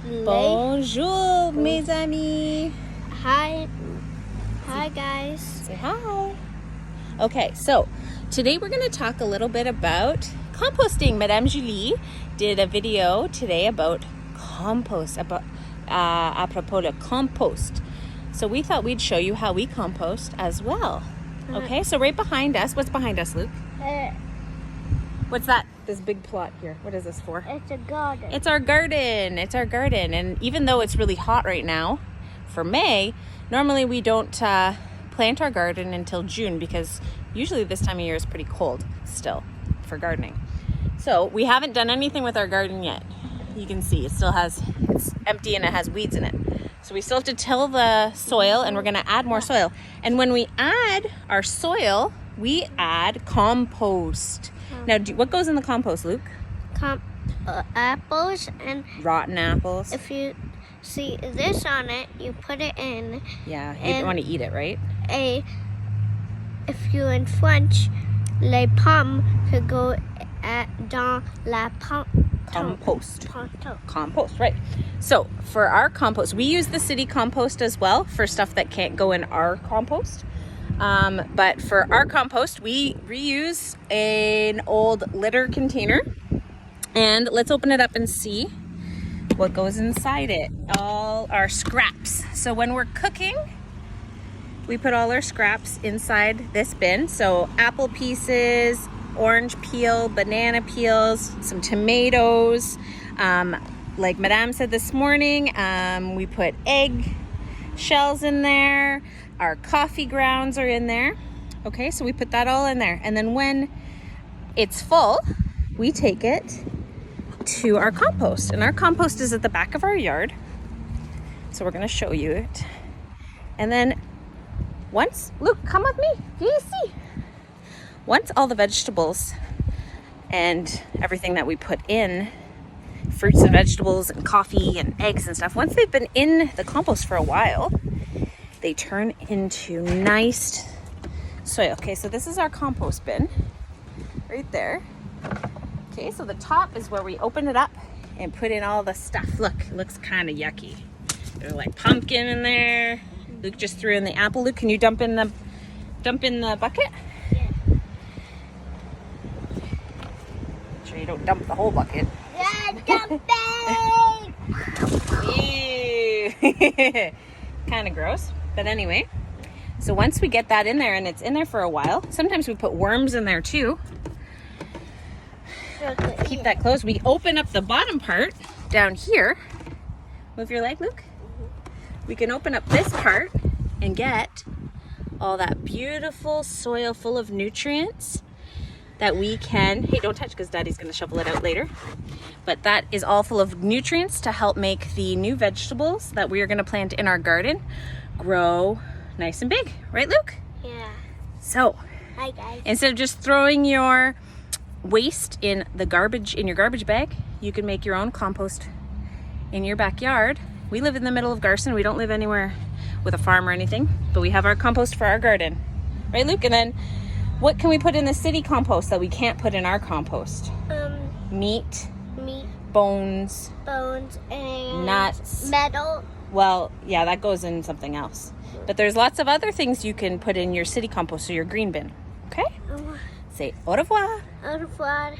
Bonjour, mes amis. Hi. Hi, guys. Say hi. Okay, so today we're going to talk a little bit about composting. Madame Julie did a video today about compost, about apropos de compost. So we thought we'd show you how we compost as well. Okay, so right behind us, what's behind us, Luke? What's that? This big plot here. What is this for? It's a garden. It's our garden. It's our garden. And even though it's really hot right now for May, normally we don't plant our garden until June because usually this time of year is pretty cold still for gardening. So we haven't done anything with our garden yet. You can see it's empty and it has weeds in it. So we still have to till the soil and we're going to add more soil. And when we add our soil, we add compost. Now, what goes in the compost, Luke? Apples and rotten apples. If you see this on it, you put it in. Yeah, you don't want to eat it, right? If you in French, les pommes could go dans la compost. Compost, right. So for our compost, we use the city compost as well for stuff that can't go in our compost. But for our compost, we reuse an old litter container. And let's open it up and see what goes inside it. All our scraps. So when we're cooking, we put all our scraps inside this bin. So apple pieces, orange peel, banana peels, some tomatoes. Like Madame said this morning, we put egg shells in there. Our coffee grounds are in there. Okay, so we put that all in there. And then when it's full, we take it to our compost. And our compost is at the back of our yard. So we're gonna show you it. And then Luke, come with me, you see. Once all the vegetables and everything that we put in, fruits and vegetables and coffee and eggs and stuff, once they've been in the compost for a while, they turn into nice soil. Okay, so this is our compost bin right there. Okay, so the top is where we open it up and put in all the stuff. Look, it looks kind of yucky. There's like pumpkin in there. Luke just threw in the apple. Luke, can you dump in the bucket? Yeah. Make sure you don't dump the whole bucket. Yeah, Ew. Kind of gross. But anyway, so once we get that in there and it's in there for a while, sometimes we put worms in there too. Keep that closed. We open up the bottom part down here. Move your leg, Luke. We can open up this part and get all that beautiful soil full of nutrients that we can, hey, don't touch because Daddy's going to shovel it out later. But that is all full of nutrients to help make the new vegetables that we are going to plant in our garden grow nice and big. Right, Luke? Yeah. So, hi guys. Instead of just throwing your waste in your garbage bag, you can make your own compost in your backyard. We live in the middle of Garson. We don't live anywhere with a farm or anything, but we have our compost for our garden. Right, Luke? And then what can we put in the city compost that we can't put in our compost? Meat, bones, and nuts, metal. Well, yeah, that goes in something else. But there's lots of other things you can put in your city compost or your green bin. Okay? Say au revoir. Au revoir.